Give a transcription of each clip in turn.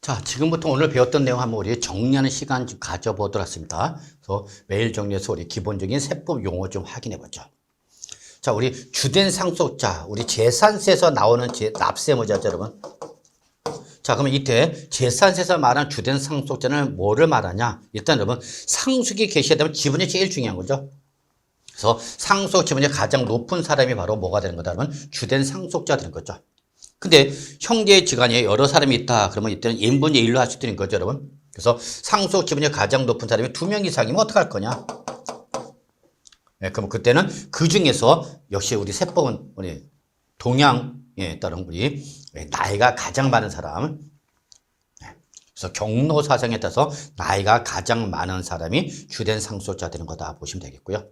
자, 지금부터 오늘 배웠던 내용 한번 우리 정리하는 시간 좀 가져보도록 하겠습니다. 그래서 매일 정리해서 우리 기본적인 세법 용어 좀 확인해 보죠. 자, 우리 주된 상속자, 우리 재산세에서 나오는 납세 뭐죠, 여러분? 자, 그러면 이때 재산세에서 말하는 주된 상속자는 뭐를 말하냐? 일단 여러분, 상속이 계셔야 되면 지분이 제일 중요한 거죠. 그래서 상속 지분이 가장 높은 사람이 바로 뭐가 되는 거다? 그러면 주된 상속자 되는 거죠. 근데 형제 지간에 여러 사람이 있다. 그러면 이때는 n분의 1로 할 수 있는 거죠, 여러분. 그래서 상속 지분이 가장 높은 사람이 2명 이상이면 어떡할 거냐? 네, 그럼 그때는 그 중에서 역시 우리 세법은 우리 동양에 따른 우리 나이가 가장 많은 사람. 그래서 경로 사상에 따라서 나이가 가장 많은 사람이 주된 상속자 되는 거다 보시면 되겠고요.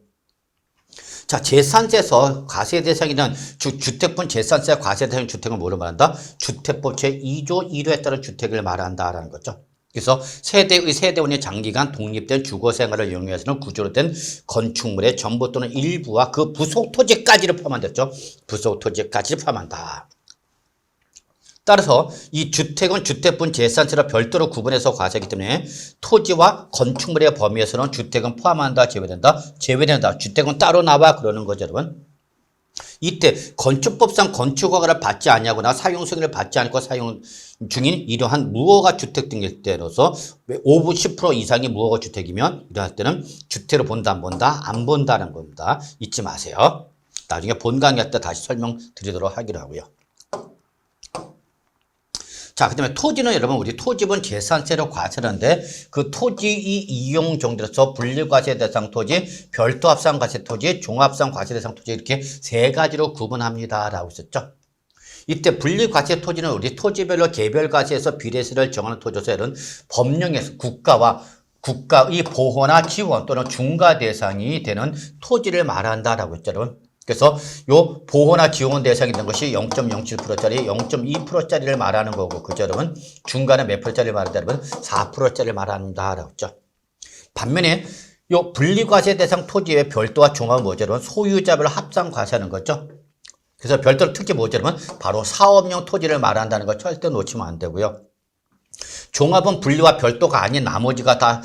자, 재산세에서 과세 대상이는 주택분 재산세 과세 대상 주택을 뭐로 말한다? 주택법 제2조 1호에 따른 주택을 말한다라는 거죠. 그래서 세대원이 장기간 독립된 주거 생활을 영위해서는 구조로 된 건축물의 전부 또는 일부와 그 부속 토지까지를 포함한댔죠. 부속 토지까지를 포함한다. 따라서 이 주택은 주택분 재산세로 별도로 구분해서 과세하기 때문에 토지와 건축물의 범위에서는 주택은 포함한다, 제외된다, 제외된다. 주택은 따로 나와 그러는 거죠, 여러분. 이때 건축법상 건축허가를 받지 아니하거나 사용 승인을 받지 않고 사용 중인 이러한 무허가 주택 등일 때로서 5분 10% 이상의 무허가 주택이면 이러할 때는 주택으로 본다, 안 본다, 안 본다는 겁니다. 잊지 마세요. 나중에 본 강의 때 다시 설명드리도록 하기로 하고요. 자, 그 다음에 토지는 여러분, 우리 토지분 재산세로 과세하는데 그 토지 이용 정도로서 분리과세 대상 토지, 별도 합산 과세 토지, 종합상 과세 대상 토지 이렇게 세 가지로 구분합니다. 라고 했었죠. 이때 분리과세 토지는 우리 토지별로 개별과세에서 비례세를 정하는 토지로서는 법령에서 국가의 보호나 지원 또는 중과 대상이 되는 토지를 말한다라고 했죠, 여러분. 그래서 요 보호나 지원 대상이 되는 것이 0.07%짜리, 0.2%짜리를 말하는 거고, 그죠, 여러분? 중간에 몇 %짜리를 말한다, 여러분? 4%짜리를 말한다라고 했죠. 반면에 요 분리과세 대상 토지의 별도와 종합은 뭐죠, 여러분? 소유자별 합산 과세하는 거죠. 그래서 별도로 특히 뭐죠, 여러분? 바로 사업용 토지를 말한다는 거 절대 놓치면 안 되고요. 종합은 분리와 별도가 아닌 나머지가 다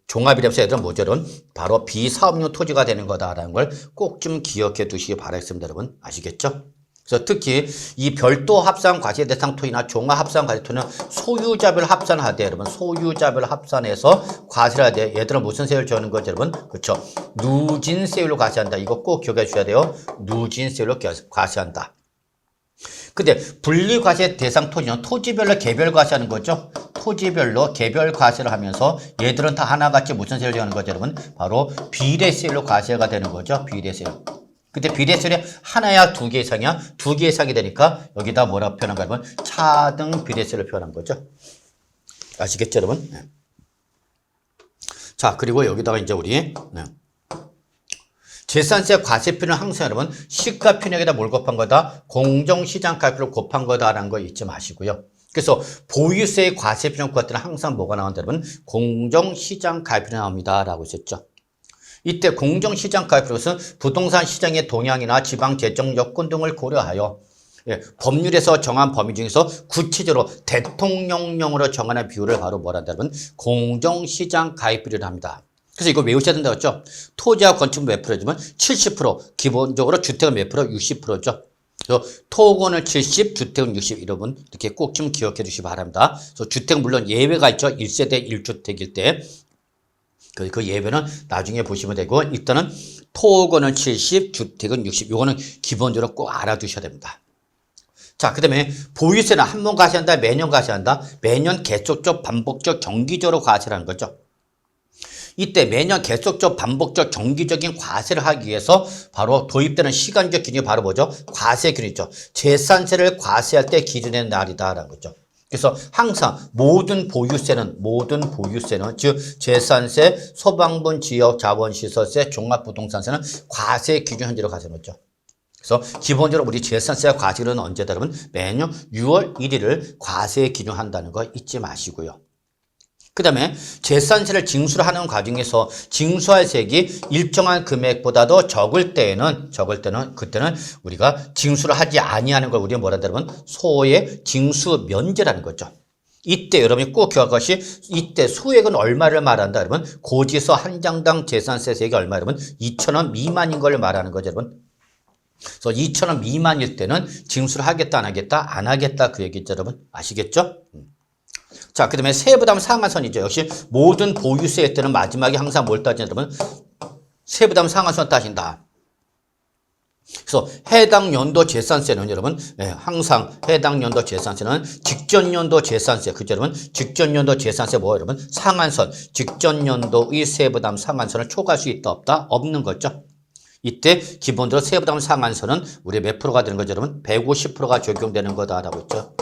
종합이라면서 얘들은 뭐죠, 여러분? 바로 비사업용 토지가 되는 거다라는 걸 꼭 좀 기억해 두시기 바라겠습니다, 여러분. 아시겠죠? 그래서 특히 이 별도 합산 과세 대상 토지나 종합 합산 과세 토지는 소유자별 합산하되, 여러분. 소유자별 합산해서 과세를 하되, 얘들은 무슨 세율을 정하는 거죠, 여러분? 그렇죠. 누진세율로 과세한다. 이거 꼭 기억해 주셔야 돼요. 누진세율로 과세한다. 근데 분리과세 대상 토지는 토지별로 개별 과세하는 거죠. 토지별로 개별 과세를 하면서 얘들은 다 하나같이 무슨 세율을 정하는 거죠, 여러분? 바로 비례세율로 과세가 되는 거죠. 비례세율. 근데 비례세율이 하나야 두 개 이상이야? 두 개 이상이 되니까 여기다 뭐라고 표현한 거야, 여러분? 차등 비례세율을 표현한 거죠. 아시겠죠, 여러분? 네. 자, 그리고 여기다가 이제 우리 재산세 과세표는 항상 여러분 시가편액에다 뭘 곱한 거다? 공정시장가격을 곱한 거다라는 거 잊지 마시고요. 그래서 보유세의 과세표는 구할 때는 항상 뭐가 나온다, 여러분? 공정시장가격이 나옵니다 라고 했었죠. 이때 공정시장가격은 부동산 시장의 동향이나 지방재정 여건 등을 고려하여 법률에서 정한 범위 중에서 구체적으로 대통령령으로 정하는 비율을 바로 뭐란다, 여러분? 공정시장가격비율을 합니다. 그래서 이거 외우셔야 된다고 했죠. 토지와 건축물 몇 프로지만 70%, 기본적으로 주택은 몇 프로? 60%죠. 그래서 토건을 70, 주택은 60, 여러분 이렇게 꼭 좀 기억해 주시기 바랍니다. 그래서 주택은 물론 예외가 있죠. 1세대 1주택일 때. 그 예외는 나중에 보시면 되고, 일단은 토건은 70, 주택은 60. 요거는 기본적으로 꼭 알아두셔야 됩니다. 자, 그 다음에 보유세는 한 번 과세한다, 매년 과세한다. 매년 계속적, 반복적, 정기적으로 과세라는 거죠. 이때 매년 계속적, 반복적, 정기적인 과세를 하기 위해서 바로 도입되는 시간적 기준이 바로 뭐죠? 과세 기준이죠. 재산세를 과세할 때 기준의 날이다라는 거죠. 그래서 항상 모든 보유세는 즉 재산세, 소방분, 지역, 자원시설세, 종합부동산세는 과세 기준 현재로 과세하죠. 그래서 기본적으로 우리 재산세와 과세는 언제다, 그러면 매년 6월 1일을 과세 기준한다는 거 잊지 마시고요. 그 다음에 재산세를 징수하는 과정에서 징수할 세액이 일정한 금액보다도 적을 때는 그때는 우리가 징수를 하지 아니하는 걸 우리가 뭐라 하냐면 소의 징수 면제라는 거죠. 이때 여러분이 꼭 기억할 것이 이때 소액은 얼마를 말한다 여러분? 고지서 한 장당 재산세 세액이 얼마 여러분? 2,000원 미만인 걸 말하는 거죠 여러분. 그래서 2,000원 미만일 때는 징수를 하겠다 안 하겠다? 안 하겠다 그 얘기죠 여러분. 아시겠죠? 자, 그 다음에 세부담 상한선이죠. 역시 모든 보유세 때는 마지막에 항상 뭘 따지냐 여러분? 세부담 상한선 따진다. 그래서 해당 연도 재산세는 여러분 항상 해당 연도 재산세는 직전 연도 재산세 그죠 여러분? 직전 연도 재산세 뭐 여러분? 상한선 직전 연도의 세부담 상한선을 초과할 수 있다 없다? 없는 거죠. 이때 기본적으로 세부담 상한선은 우리 몇 프로가 되는 거죠 여러분? 150%가 적용되는 거다라고 했죠.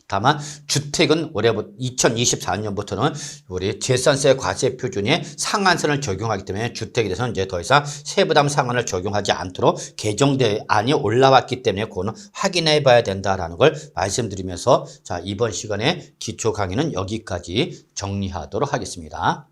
다만 주택은 올해부터 2024년부터는 우리 재산세 과세 표준에 상한선을 적용하기 때문에 주택에 대해서는 이제 더 이상 세부담 상한을 적용하지 않도록 개정안이 올라왔기 때문에 그거는 확인해 봐야 된다라는 걸 말씀드리면서 자, 이번 시간에 기초 강의는 여기까지 정리하도록 하겠습니다.